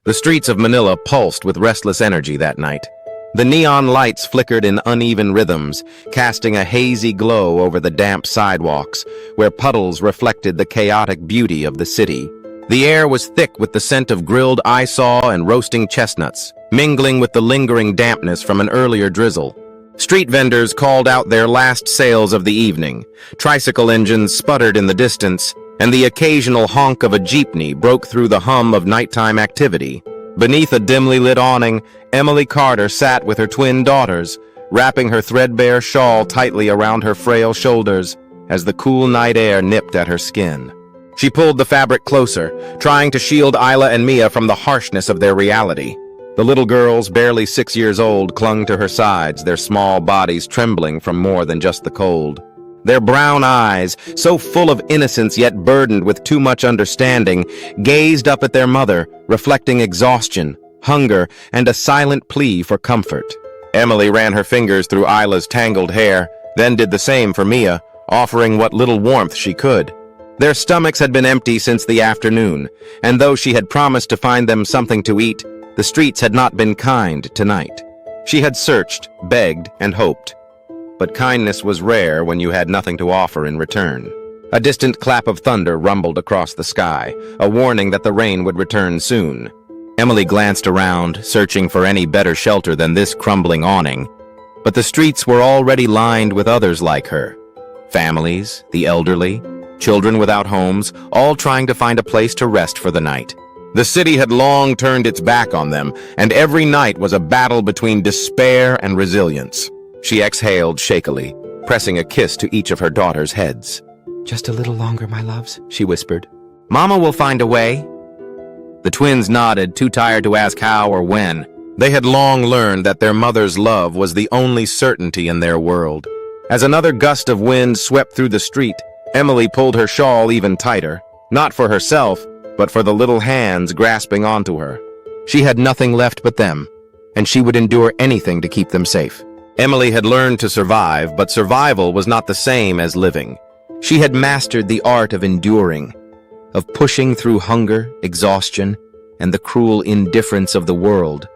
The streets of Manila pulsed with restless energy that night. The neon lights flickered in uneven rhythms, casting a hazy glow over the damp sidewalks, where puddles reflected the chaotic beauty of the city. The air was thick with the scent of grilled eyesaw and roasting chestnuts, mingling with the lingering dampness from an earlier drizzle. Street vendors called out their last sales of the evening. Tricycle engines sputtered in the distance, and the occasional honk of a jeepney broke through the hum of nighttime activity. Beneath a dimly lit awning, Emily Carter sat with her twin daughters, wrapping her threadbare shawl tightly around her frail shoulders as the cool night air nipped at her skin. She pulled the fabric closer, trying to shield Isla and Mia from the harshness of their reality. The little girls, barely 6 years old, clung to her sides, their small bodies trembling from more than just the cold. Their brown eyes, so full of innocence yet burdened with too much understanding, gazed up at their mother, reflecting exhaustion, hunger, and a silent plea for comfort. Emily ran her fingers through Isla's tangled hair, then did the same for Mia, offering what little warmth she could. Their stomachs had been empty since the afternoon, and though she had promised to find them something to eat, the streets had not been kind tonight. She had searched, begged, and hoped. But kindness was rare when you had nothing to offer in return. A distant clap of thunder rumbled across the sky, a warning that the rain would return soon. Emily glanced around, searching for any better shelter than this crumbling awning. But the streets were already lined with others like her. Families, the elderly, children without homes, all trying to find a place to rest for the night. The city had long turned its back on them, and every night was a battle between despair and resilience. She exhaled shakily, pressing a kiss to each of her daughters' heads. "Just a little longer, my loves," she whispered. "Mama will find a way." The twins nodded, too tired to ask how or when. They had long learned that their mother's love was the only certainty in their world. As another gust of wind swept through the street, Emily pulled her shawl even tighter, not for herself, but for the little hands grasping onto her. She had nothing left but them, and she would endure anything to keep them safe. Emily had learned to survive, but survival was not the same as living. She had mastered the art of enduring, of pushing through hunger, exhaustion, and the cruel indifference of the world.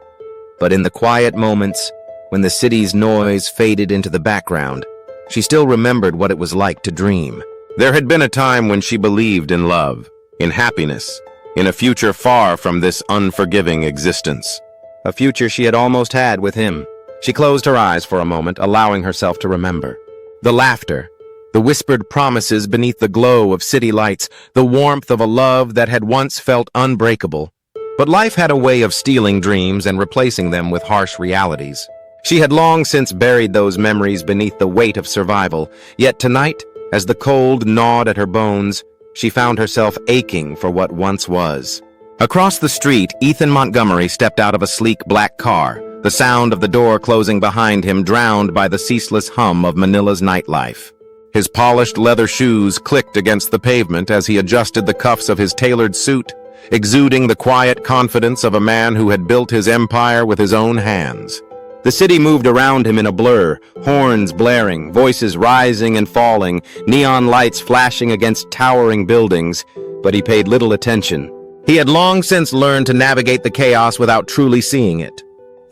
But in the quiet moments, when the city's noise faded into the background, she still remembered what it was like to dream. There had been a time when she believed in love, in happiness, in a future far from this unforgiving existence. A future she had almost had with him. She closed her eyes for a moment, allowing herself to remember. The laughter, the whispered promises beneath the glow of city lights, the warmth of a love that had once felt unbreakable. But life had a way of stealing dreams and replacing them with harsh realities. She had long since buried those memories beneath the weight of survival, yet tonight, as the cold gnawed at her bones, she found herself aching for what once was. Across the street, Ethan Montgomery stepped out of a sleek black car, the sound of the door closing behind him drowned by the ceaseless hum of Manila's nightlife. His polished leather shoes clicked against the pavement as he adjusted the cuffs of his tailored suit, exuding the quiet confidence of a man who had built his empire with his own hands. The city moved around him in a blur, horns blaring, voices rising and falling, neon lights flashing against towering buildings, but he paid little attention. He had long since learned to navigate the chaos without truly seeing it.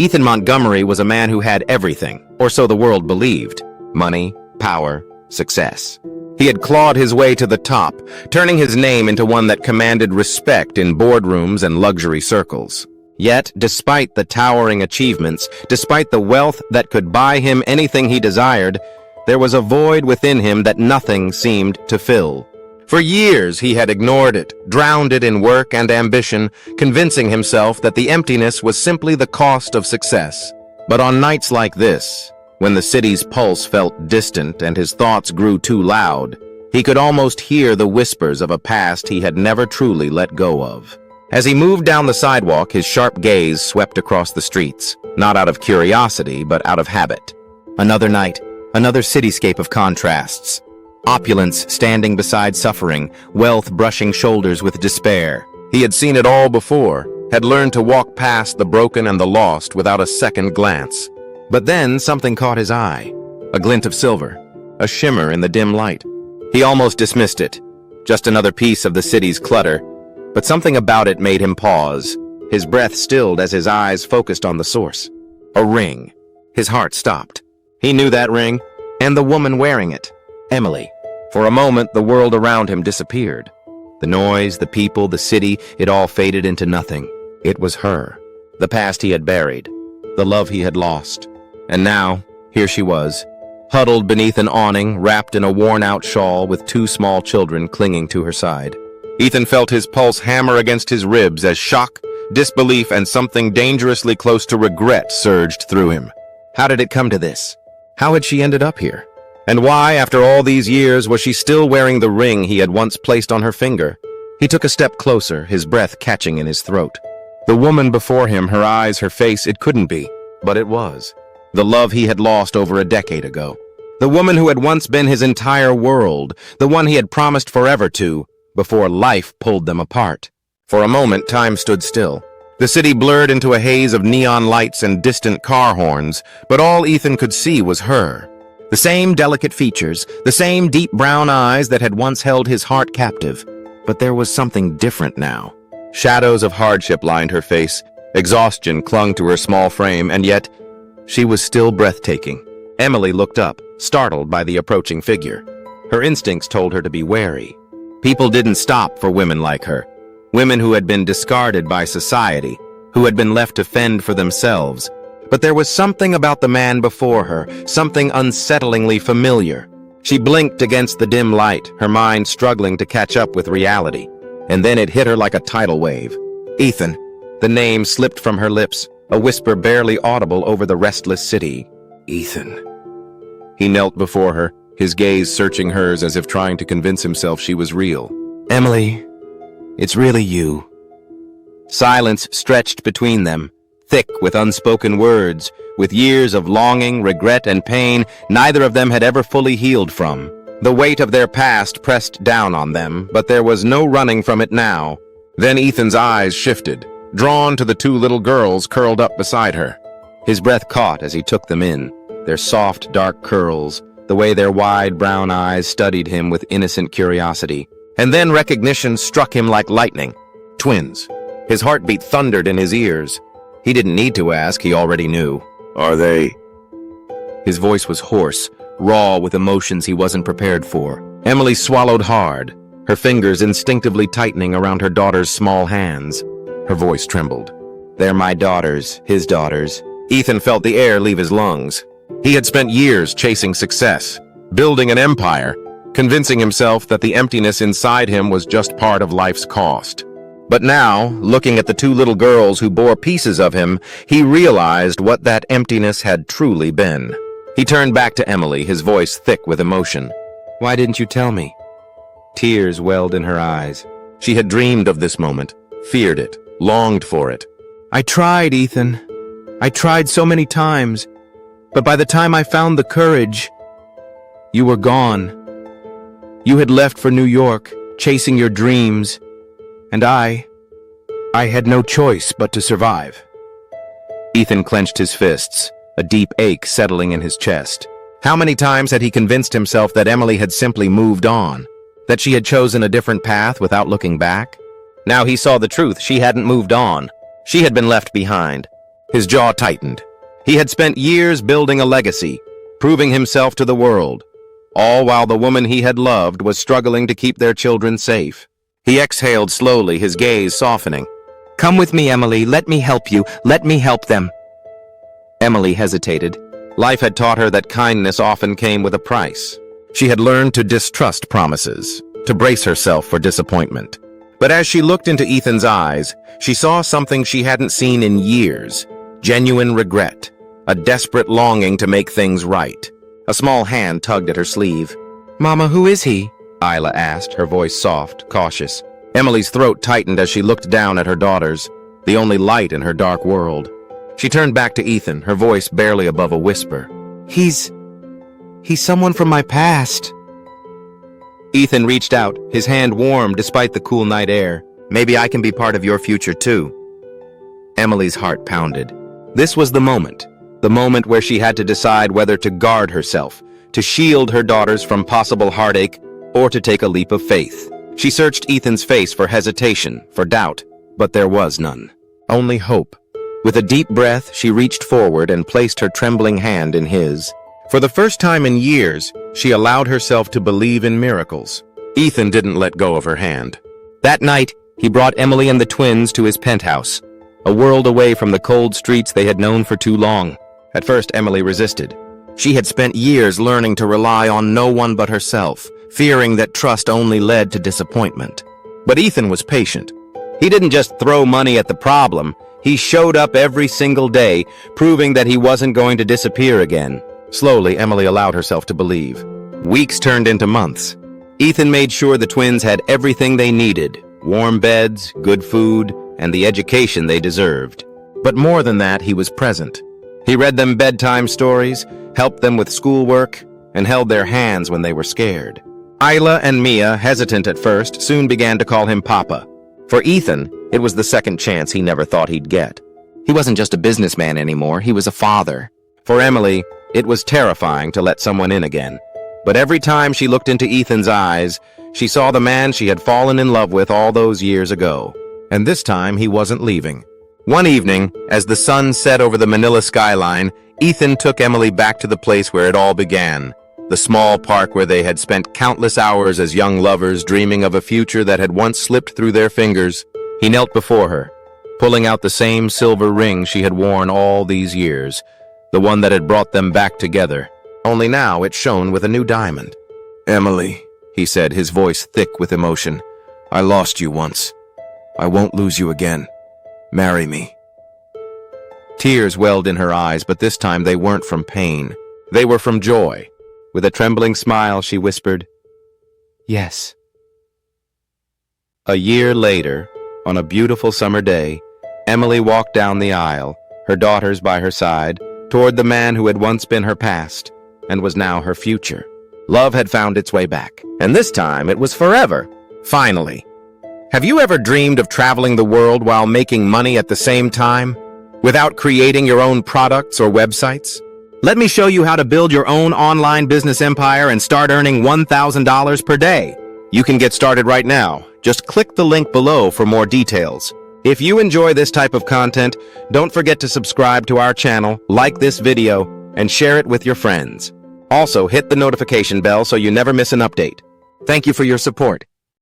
Ethan Montgomery was a man who had everything, or so the world believed: money, power, success. He had clawed his way to the top, turning his name into one that commanded respect in boardrooms and luxury circles. Yet, despite the towering achievements, despite the wealth that could buy him anything he desired, there was a void within him that nothing seemed to fill. For years he had ignored it, drowned it in work and ambition, convincing himself that the emptiness was simply the cost of success. But on nights like this, when the city's pulse felt distant and his thoughts grew too loud, he could almost hear the whispers of a past he had never truly let go of. As he moved down the sidewalk, his sharp gaze swept across the streets, not out of curiosity, but out of habit. Another night, another cityscape of contrasts. Opulence standing beside suffering, wealth brushing shoulders with despair. He had seen it all before, had learned to walk past the broken and the lost without a second glance. But then something caught his eye, a glint of silver, a shimmer in the dim light. He almost dismissed it, just another piece of the city's clutter, but something about it made him pause. his breath stilled as his eyes focused on the source. A ring. His heart stopped. He knew that ring, and the woman wearing it, Emily. For a moment, the world around him disappeared. The noise, the people, the city, it all faded into nothing. It was her. The past he had buried. The love he had lost. And now, here she was, huddled beneath an awning, wrapped in a worn-out shawl with two small children clinging to her side. Ethan felt his pulse hammer against his ribs as shock, disbelief, and something dangerously close to regret surged through him. How did it come to this? How had she ended up here? And why, after all these years, was she still wearing the ring he had once placed on her finger? He took a step closer, his breath catching in his throat. The woman before him, her eyes, her face, it couldn't be, but it was. The love he had lost over a decade ago. The woman who had once been his entire world, the one he had promised forever to, before life pulled them apart. For a moment, time stood still. The city blurred into a haze of neon lights and distant car horns, but all Ethan could see was her. The same delicate features, the same deep brown eyes that had once held his heart captive. But there was something different now. Shadows of hardship lined her face, exhaustion clung to her small frame, and yet she was still breathtaking. Emily looked up, startled by the approaching figure. Her instincts told her to be wary. People didn't stop for women like her. Women who had been discarded by society, who had been left to fend for themselves. But there was something about the man before her, something unsettlingly familiar. She blinked against the dim light, her mind struggling to catch up with reality. And then it hit her like a tidal wave. Ethan. The name slipped from her lips, a whisper barely audible over the restless city. Ethan. He knelt before her, his gaze searching hers as if trying to convince himself she was real. Emily, it's really you. Silence stretched between them, thick with unspoken words, with years of longing, regret, and pain neither of them had ever fully healed from. The weight of their past pressed down on them, but there was no running from it now. Then Ethan's eyes shifted, drawn to the two little girls curled up beside her. His breath caught as he took them in, their soft, dark curls, the way their wide brown eyes studied him with innocent curiosity. And then recognition struck him like lightning. Twins. His heartbeat thundered in his ears. He didn't need to ask, he already knew. Are they? His voice was hoarse, raw with emotions he wasn't prepared for. Emily swallowed hard, her fingers instinctively tightening around her daughter's small hands. Her voice trembled. They're my daughters, his daughters. Ethan felt the air leave his lungs. He had spent years chasing success, building an empire, convincing himself that the emptiness inside him was just part of life's cost. But now, looking at the two little girls who bore pieces of him, he realized what that emptiness had truly been. He turned back to Emily, his voice thick with emotion. Why didn't you tell me? Tears welled in her eyes. She had dreamed of this moment, feared it, longed for it. I tried, Ethan. I tried so many times. But by the time I found the courage, you were gone. You had left for New York, chasing your dreams. And I had no choice but to survive. Ethan clenched his fists, a deep ache settling in his chest. How many times had he convinced himself that Emily had simply moved on, that she had chosen a different path without looking back? Now he saw the truth. She hadn't moved on. She had been left behind. His jaw tightened. He had spent years building a legacy, proving himself to the world, all while the woman he had loved was struggling to keep their children safe. He exhaled slowly, his gaze softening. Come with me, Emily. Let me help you. Let me help them. Emily hesitated. Life had taught her that kindness often came with a price. She had learned to distrust promises, to brace herself for disappointment. But as she looked into Ethan's eyes, she saw something she hadn't seen in years. Genuine regret, a desperate longing to make things right. A small hand tugged at her sleeve. Mama, who is he? Isla asked, her voice soft, cautious. Emily's throat tightened as she looked down at her daughters, the only light in her dark world. She turned back to Ethan, her voice barely above a whisper. He's someone from my past. Ethan reached out, his hand warm despite the cool night air. Maybe I can be part of your future too. Emily's heart pounded. This was the moment where she had to decide whether to guard herself, to shield her daughters from possible heartache, or to take a leap of faith. She searched Ethan's face for hesitation, for doubt, but there was none. only hope. With a deep breath, she reached forward and placed her trembling hand in his. For the first time in years, she allowed herself to believe in miracles. Ethan didn't let go of her hand. That night, he brought Emily and the twins to his penthouse, a world away from the cold streets they had known for too long. At first, Emily resisted. She had spent years learning to rely on no one but herself, fearing that trust only led to disappointment. But Ethan was patient. He didn't just throw money at the problem. He showed up every single day, proving that he wasn't going to disappear again. Slowly, Emily allowed herself to believe. Weeks turned into months. Ethan made sure the twins had everything they needed: warm beds, good food, and the education they deserved. But more than that, he was present. He read them bedtime stories, helped them with schoolwork, and held their hands when they were scared. Isla and Mia, hesitant at first, soon began to call him Papa. For Ethan, it was the second chance he never thought he'd get. He wasn't just a businessman anymore, he was a father. For Emily, it was terrifying to let someone in again. But every time she looked into Ethan's eyes, she saw the man she had fallen in love with all those years ago. And this time, he wasn't leaving. One evening, as the sun set over the Manila skyline, Ethan took Emily back to the place where it all began. The small park where they had spent countless hours as young lovers dreaming of a future that had once slipped through their fingers. He knelt before her, pulling out the same silver ring she had worn all these years, the one that had brought them back together. Only now it shone with a new diamond. "Emily," he said, his voice thick with emotion, "I lost you once. I won't lose you again. Marry me." Tears welled in her eyes, but this time they weren't from pain. They were from joy. With a trembling smile, she whispered, Yes. A year later, on a beautiful summer day, Emily walked down the aisle, her daughters by her side, toward the man who had once been her past and was now her future. Love had found its way back, and this time it was forever. Finally. Have you ever dreamed of traveling the world while making money at the same time, without creating your own products or websites? Let me show you how to build your own online business empire and start earning $1,000 per day. You can get started right now. Just click the link below for more details. If you enjoy this type of content, don't forget to subscribe to our channel, like this video, and share it with your friends. Also, hit the notification bell so you never miss an update. Thank you for your support.